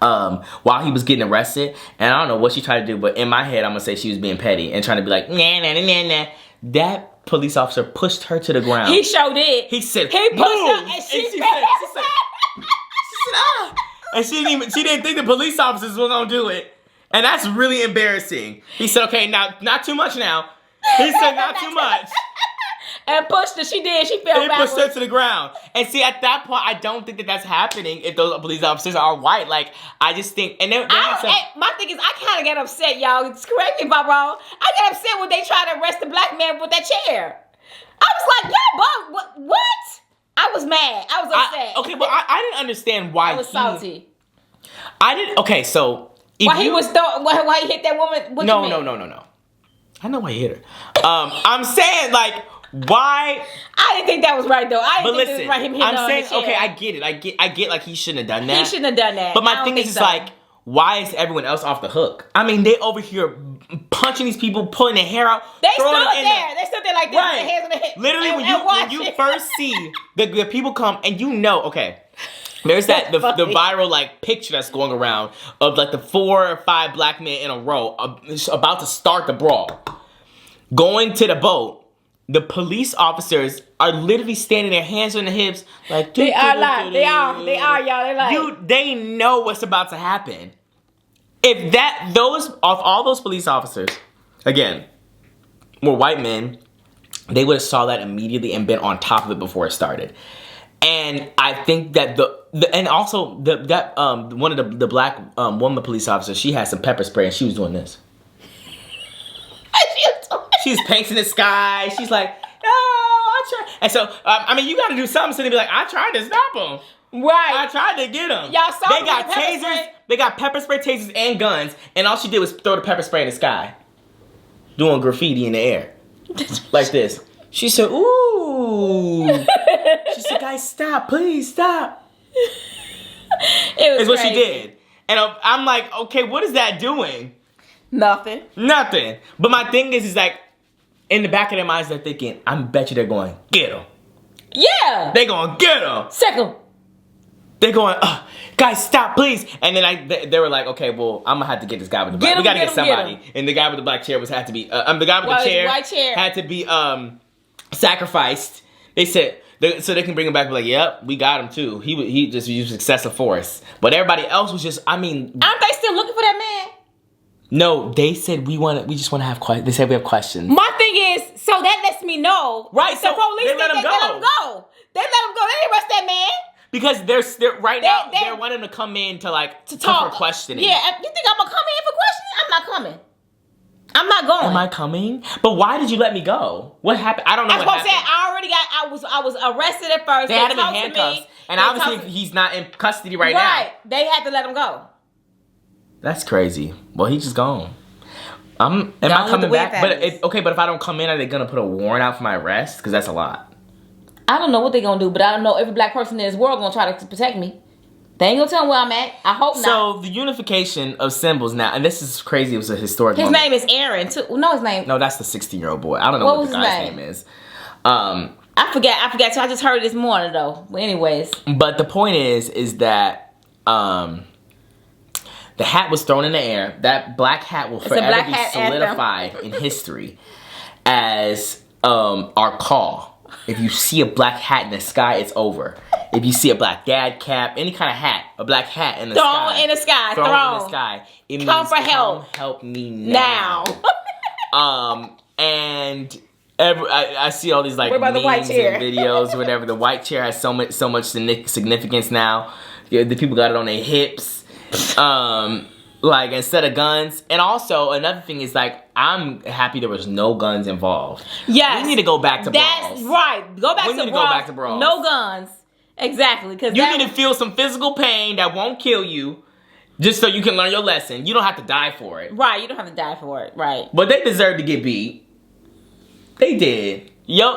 while he was getting arrested, and I don't know what she tried to do, but in my head I'm gonna say she was being petty and trying to be like, nah. That police officer pushed her to the ground. He sure did. He said, he pushed her, and she said, ah. And she didn't think the police officers were gonna do it, and that's really embarrassing. He said, okay, now not too much now. He said not too much. And pushed her. She did. She fell backwards. He pushed her to the ground. And see, at that point, I don't think that's happening if those police officers are white. Like, I just think... my thing is, I kind of get upset, y'all. Correct me if I'm wrong. I get upset when they try to arrest the black man with that chair. I was like, yo, what? I was mad. I was upset. Okay, but I didn't understand why I was salty. I didn't... Okay, so... Why he hit that woman? What no. I know why he hit her. I'm saying, like... Why? I didn't think that was right though. I didn't think it was right him hitting her on the chair. Okay, I get it. I get like he shouldn't have done that. He shouldn't have done that. But my thing is like, why is everyone else off the hook? I mean, they over here punching these people, pulling their hair out. They stood there. They stood there like this, with their hands on their hips. Literally, when you first see the people come and you know, okay, there's the viral like picture that's going around of like the 4 or 5 black men in a row about to start the brawl, going to the boat. The police officers are literally standing their hands on their hips like... They are, y'all. They're like... They know what's about to happen. If all those police officers, again, were white men, they would have saw that immediately and been on top of it before it started. And I think that one of the black woman police officers, she had some pepper spray and she was doing this. She's painting the sky. She's like, I tried. And so, you got to do something so they be like, I tried to stop him. Right. I tried to get him. Y'all saw They got tasers. They got pepper spray, tasers, and guns. And all she did was throw the pepper spray in the sky. Doing graffiti in the air. Like this. She said, ooh. She said, guys, stop. Please, stop. It was what she did. And I'm like, okay, what is that doing? Nothing. But my thing is like, in the back of their minds, they're thinking, I bet you they're going, get him. Yeah. They're going, get him. Second. They're going, guys, stop, please. And then they were like, okay, well, I'm going to have to get this guy with the black. We got to get somebody. And the guy with the black chair the guy with the chair had to be sacrificed. They said, So they can bring him back and be like, yep, we got him too. He just used excessive force. But everybody else was just, I mean... Aren't they still looking for that man? No, they said we just want to have questions. They said we have questions. My thing is, so that lets me know. Right, The so police they let him go. They let him go. They didn't arrest that man. Because they're right now, they're wanting to come in to talk for questioning. Yeah, you think I'm going to come in for questioning? I'm not coming. I'm not going. Am I coming? But why did you let me go? What happened? I don't know what happened. I was arrested at first. They had him in handcuffs. And obviously he's not in custody right now. Right. They had to let him go. That's crazy. Well, he's just gone. Am I coming back? But if I don't come in, are they going to put a warrant out for my arrest? Because that's a lot. I don't know what they're going to do, but I don't know every black person in this world going to try to protect me. They ain't going to tell me where I'm at. I hope not. So, the unification of symbols now, and this is crazy, it was a historic His moment. name is Aaron, too. No, his name. No, that's the 16-year-old boy. I don't know what the guy's name is. I forgot. So I just heard it this morning, though. But anyways. But the point is that the hat was thrown in the air. That black hat will forever be solidified in history as our call. If you see a black hat in the sky, it's over. If you see a black dad cap, any kind of hat, a black hat in the sky. Thrown in the sky. It means come for help. Come help me now. And I see all these memes and videos, whatever. The white chair has so much significance now. The people got it on their hips. Instead of guns. And also, another thing is, I'm happy there was no guns involved. Yes. We need to go back to Brawl. That's right. Go back to Brawl. No guns. Exactly. Because you need to feel some physical pain that won't kill you just so you can learn your lesson. You don't have to die for it. Right. You don't have to die for it. Right. But they deserve to get beat. They did. Your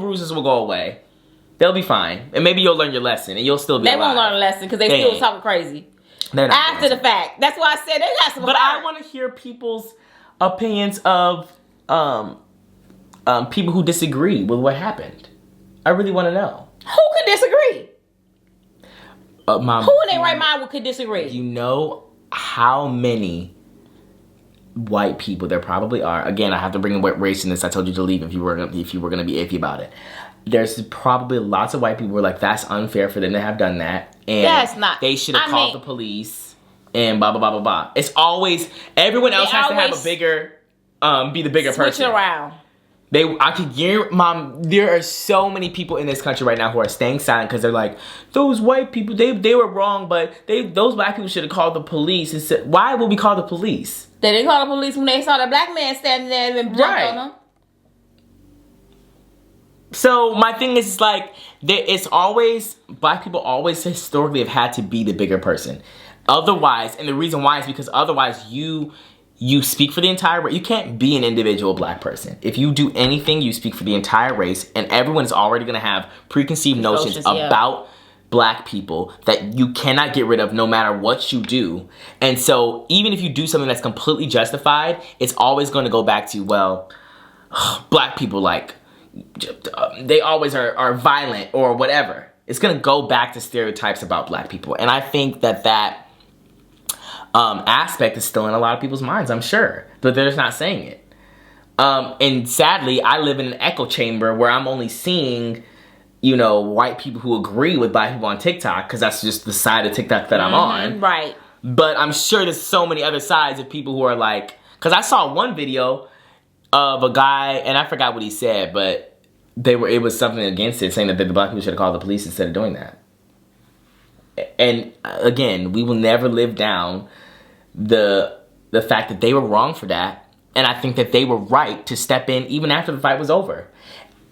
bruises will go away. They'll be fine. And maybe you'll learn your lesson and you'll still be alive. They won't learn a lesson because they still talking crazy. After the fact. That's why I said they got some But I want to hear people's opinions of people who disagree with what happened. I really want to know. Who could disagree? Who in their right mind could disagree? You know how many white people there probably are. Again, I have to bring in race in this. I told you to leave if you were going to be iffy about it. There's probably lots of white people who are like, that's unfair for them to have done that. And that's not. They should have called the police and blah, blah, blah, blah, blah. It's always, everyone else has to have a bigger, be the bigger person. Switch it around. I could hear, Mom, there are so many people in this country right now who are staying silent because they're like, those white people, they were wrong, but those black people should have called the police. And said, why would we call the police? They didn't call the police when they saw the black man standing there and jumped on them. So my thing is it's always, black people always historically have had to be the bigger person. Otherwise, and the reason why is because otherwise you speak for the entire race. You can't be an individual black person. If you do anything, you speak for the entire race, and everyone's already going to have preconceived notions about black people that you cannot get rid of no matter what you do. And so even if you do something that's completely justified, it's always going to go back to, well, black people they always are violent or whatever. It's going to go back to stereotypes about black people. And I think that aspect is still in a lot of people's minds, I'm sure. But they're just not saying it. And sadly, I live in an echo chamber where I'm only seeing, white people who agree with black people on TikTok because that's just the side of TikTok that I'm on. Right. But I'm sure there's so many other sides of people who are because I saw one video of a guy, and I forgot what he said, but it was something against it, saying that the black people should have called the police instead of doing that. And again, we will never live down the fact that they were wrong for that, and I think that they were right to step in even after the fight was over.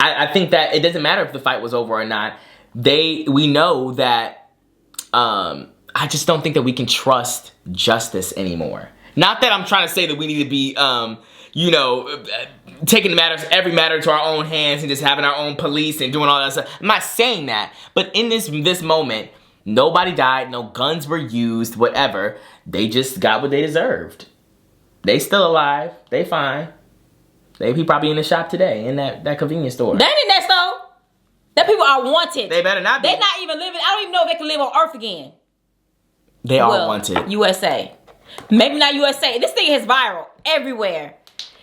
I think that it doesn't matter if the fight was over or not. We know that. I just don't think that we can trust justice anymore. Not that I'm trying to say that we need to be, taking every matter to our own hands and just having our own police and doing all that stuff. I'm not saying that. But in this moment, nobody died, no guns were used, whatever. They just got what they deserved. They still alive. They fine. They be probably in the shop today, in that convenience store. They ain't in that store. That people are wanted. They better not be. They not even living. I don't even know if they can live on Earth again. They are wanted. USA. Maybe not USA. This thing is viral everywhere.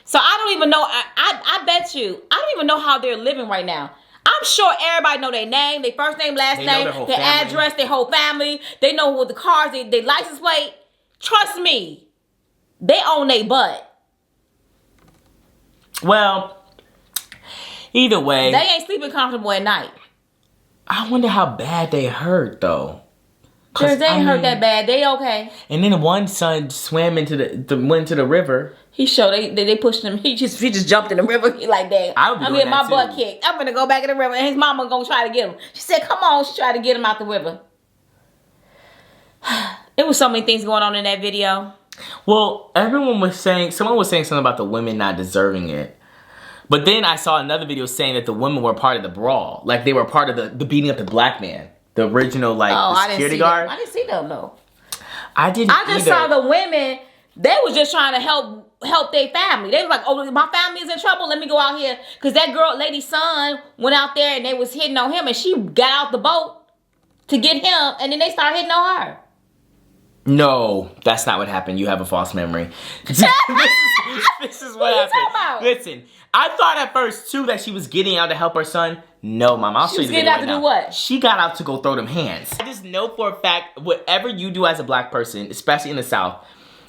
So I don't even know. I bet you. I don't even know how they're living right now. I'm sure everybody know their name, their first name, last name, their address, their whole family. They know what the cars, their license plate. Trust me, they own their butt. Well, either way, they ain't sleeping comfortable at night. I wonder how bad they hurt though. They ain't hurt that bad. They okay. And then one son swam into the river. He showed they pushed him. He just jumped in the river. He like that. I'm getting my butt kicked. I'm gonna go back in the river, and his mama gonna try to get him. She said, "Come on," she tried to get him out the river. It was so many things going on in that video. Well, someone was saying something about the women not deserving it. But then I saw another video saying that the women were part of the brawl. Like they were part of the beating up the black man. The original, the security guard. I didn't see them though. I just saw the women. They was just trying to help their family. They was like, "Oh, my family is in trouble. Let me go out here." Because that lady's son went out there and they was hitting on him, and she got out the boat to get him, and then they started hitting on her. No, that's not what happened. You have a false memory. This is what happened. Listen, I thought at first too that she was getting out to help her son. No, Mom, I'll show you the video right now. She was getting out to do what? She got out to go throw them hands. I just know for a fact, whatever you do as a black person, especially in the South,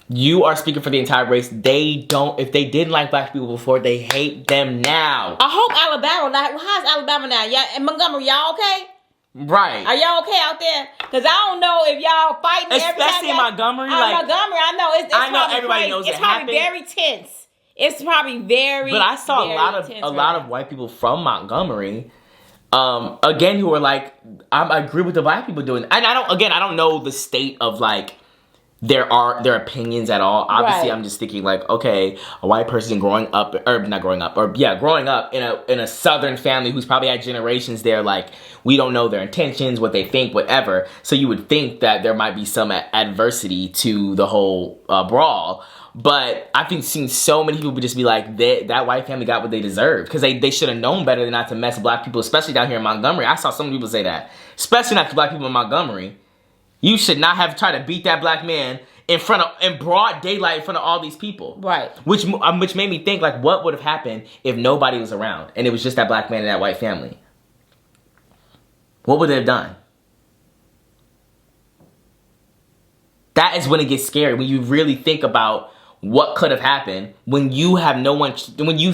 you are speaking for the entire race. If they didn't like black people before, they hate them now. I hope Alabama, how's Alabama now? Y'all, in Montgomery, y'all okay? Right. Are y'all okay out there? Because I don't know if y'all fighting especially in Montgomery. Montgomery, I know. It's I know everybody knows it's probably very tense. It's probably very. But I saw a lot of white people from Montgomery, again, who were like, I agree with the black people doing. And I don't know the state of their opinions at all. Obviously, right. I'm just thinking okay, a white person growing up in a Southern family who's probably had generations there, we don't know their intentions, what they think, whatever. So you would think that there might be some adversity to the whole brawl. But I've seen so many people just be like, that white family got what they deserved. Because they should have known better than not to mess with black people, especially down here in Montgomery. I saw some people say that. Especially not to black people in Montgomery. You should not have tried to beat that black man in broad daylight in front of all these people. Right. Which made me think, what would have happened if nobody was around and it was just that black man and that white family? What would they have done? That is when it gets scary. When you really think about what could have happened when you have no one, when you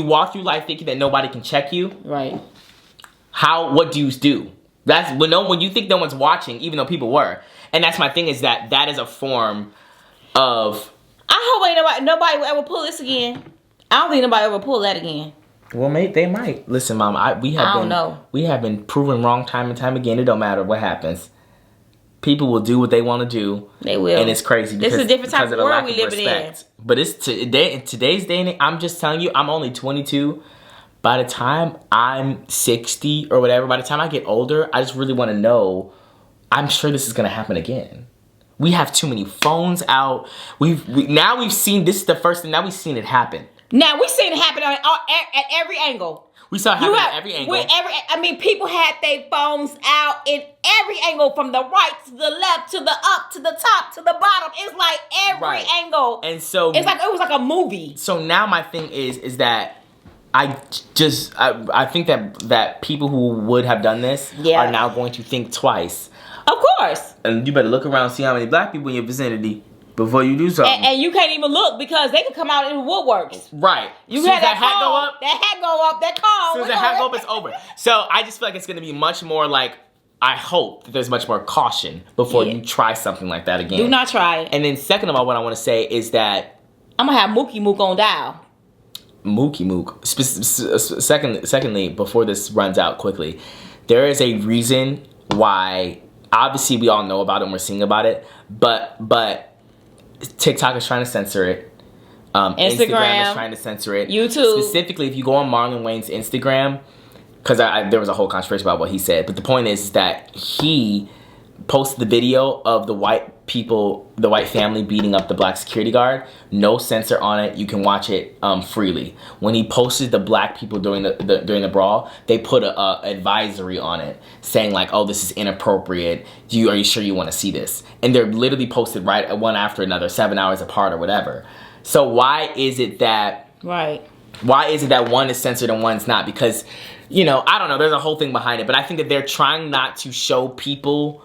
walk through life thinking that nobody can check you. Right. What do you do? That's when you think no one's watching, even though people were. And that's my thing, is that is a form of. I hope ain't nobody will ever pull this again. I don't think nobody ever pull that again. Well, they might. Listen, Mom, we have been proven wrong time and time again. It don't matter what happens. People will do what they want to do. They will. And it's crazy because, this is a different type of world we live in. But in today's day and age, I'm just telling you, I'm only 22. By the time I'm 60 or whatever, by the time I get older, I just really want to know, I'm sure this is going to happen again. We have too many phones out. Now we've seen, this is the first thing, now we've seen it happen. Now we've seen it happen at every angle. We saw it happen at every angle. People had their phones out in every angle, from the right to the left to the up to the top to the bottom. It's like every angle. And so it was like a movie. So now my thing is that I think that people who would have done this are now going to think twice. Of course. And you better look around and see how many black people in your vicinity before you do something. And you can't even look, because they can come out in the woodworks. Right. You had that hat go up. That hat go up. That car. As soon as that hat go up, it's over. So I just feel like it's going to be much more I hope that there's much more caution before you try something like that again. Do not try it. And then second of all, what I want to say is that I'm going to have Mookie Mook on dial. Mookie Mook. Secondly, before this runs out quickly, there is a reason why, obviously we all know about it and we're seeing about it, but TikTok is trying to censor it. Instagram is trying to censor it. YouTube. Specifically, if you go on Marlon Wayne's Instagram, because there was a whole controversy about what he said, but the point is that he posted the video of the white family beating up the black security guard. No censor on it. You can watch it freely. When he posted the black people during the brawl, they put a advisory on it saying oh, this is inappropriate. Are you sure you want to see this? And they're literally posted right one after another, 7 hours apart or whatever. So why is it that Why is it that one is censored and one's not? Because, you know, I don't know. There's a whole thing behind it. But I think that they're trying not to show people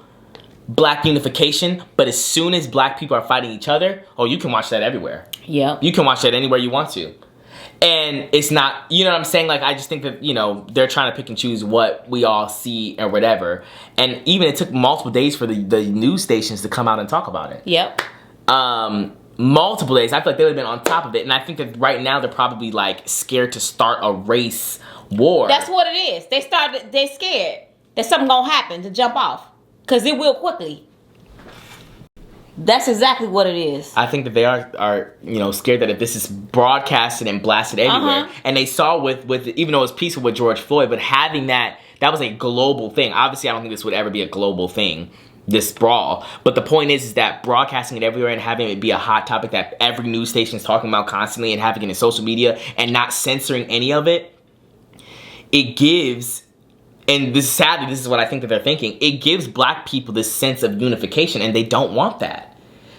black unification. But as soon as black people are fighting each other, oh, you can watch that everywhere. Yeah. You can watch that anywhere you want to. And it's not, you know what I'm saying? Like, I just think that, you know, they're trying to pick and choose what we all see or whatever. And even it took multiple days for the news stations to come out and talk about it. Yep. Multiple days. I feel like they would have been on top of it. And I think that right now they're probably like scared to start a race war. That's what it is. They're scared that something gonna happen to jump off. Because it will quickly. That's exactly what it is. I think that they are you know, scared that if this is broadcasted and blasted everywhere, and they saw with even though it was peaceful with George Floyd, but having that was a global thing. Obviously, I don't think this would ever be a global thing, this brawl. But the point is that broadcasting it everywhere and having it be a hot topic that every news station is talking about constantly and having it in social media and not censoring any of it, it gives, and this sadly, this is what I think that they're thinking, it gives black people this sense of unification, and they don't want that.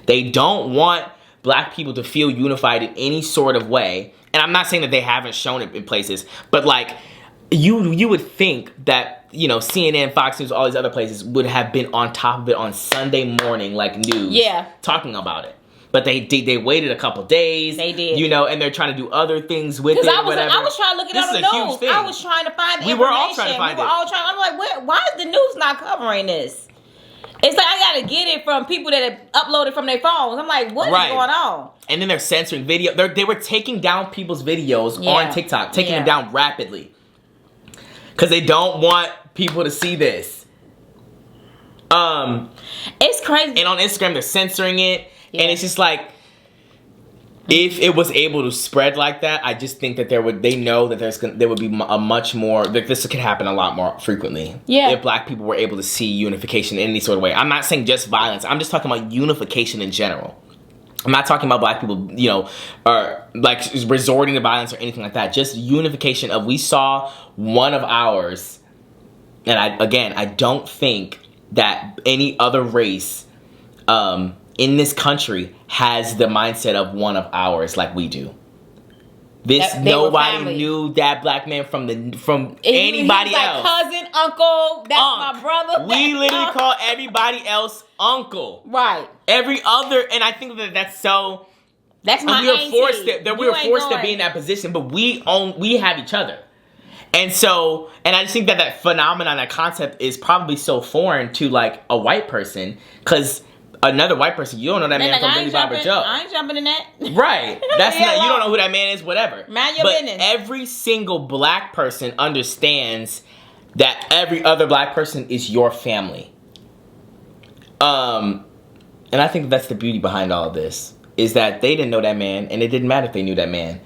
They don't want black people to feel unified in any sort of way. And I'm not saying that they haven't shown it in places, but like, you would think that, you know, CNN, Fox News, all these other places would have been on top of it on Sunday morning, like news, talking about it. But they waited a couple days. They did. You know, and they're trying to do other things with it. I was trying to look it This on is the a huge news. thing. I was trying to find the We information. were all trying to find it. I'm like, why is the news not covering this? It's like I gotta get it from people that have uploaded from their phones. I'm like, what is going on? And then they're censoring video. They were taking down people's videos on TikTok, taking them down rapidly. Because they don't want people to see this. It's crazy. And on Instagram, they're censoring it. Yeah. And it's just like, if it was able to spread like that, I just think that they know that there would be a much more, like this could happen a lot more frequently. Yeah. If black people were able to see unification in any sort of way. I'm not saying just violence. I'm just talking about unification in general. I'm not talking about black people, you know, or like resorting to violence or anything like that. Just unification of, we saw one of ours. And I don't think that any other race, in this country has the mindset of one of ours like we do. Nobody knew that black man from anybody else. Cousin, uncle, that's my brother. We literally call everybody else uncle. Right. Every other, and I think that's so. That's my auntie. We were forced to be in that position, but we have each other. And so, and I just think that phenomenon, that concept is probably so foreign to like a white person, because another white person, you don't know that man from Billy Bob or Joe. I ain't jumping in that. Right. That's not, you don't know who that man is, whatever. Mind your business. Every single black person understands that every other black person is your family. And I think that's the beauty behind all of this, is that they didn't know that man, and it didn't matter if they knew that man.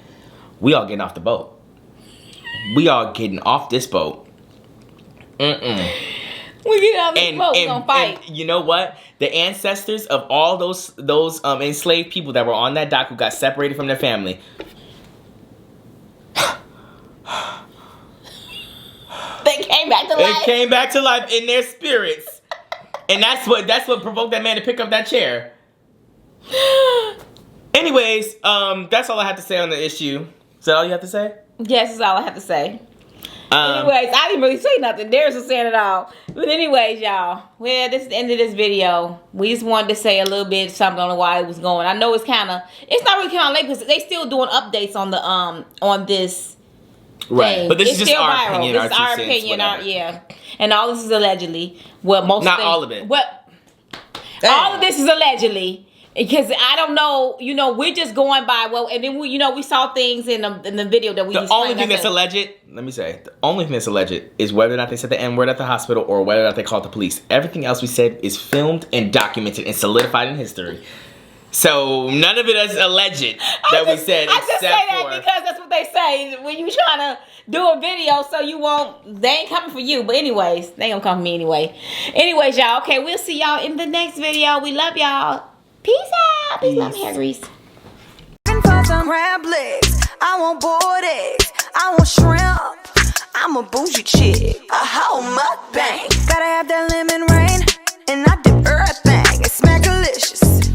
We all getting off the boat. We all getting off this boat. We get off this boat, we gonna fight. And you know what? The ancestors of all those enslaved people that were on that dock who got separated from their family. They came back to life. They came back to life in their spirits. And that's what provoked that man to pick up that chair. Anyways, that's all I have to say on the issue. Is that all you have to say? Yes, that's all I have to say. Anyways, I didn't really say nothing. Darius was saying it all. But anyways, y'all. Well, this is the end of this video. We just wanted to say a little bit something on why it was going. I know it's not really kind of late because they still doing updates on the on this right thing. But this it's is just still our viral. opinion. This is our opinion. And all this is allegedly. Well, most not things, all of it. All of this is allegedly. Because I don't know, you know, we're just going by and then we saw things in the video that we. The only thing that's alleged, let me say, the only thing that's alleged is whether or not they said the N-word at the hospital or whether or not they called the police. Everything else we said is filmed and documented and solidified in history. So none of it is alleged that we said. I just say that because that's what they say when you trying to do a video, so you won't. They ain't coming for you, but anyways, they gonna come for me anyway. Anyways, y'all. Okay, we'll see y'all in the next video. We love y'all. Peace out. Peace love, hair grease. For some crab legs, I want boiled eggs, I want shrimp. I'm a bougie chick, a whole mukbang. Gotta have that lemon rain, and I do everything. It's smackalicious.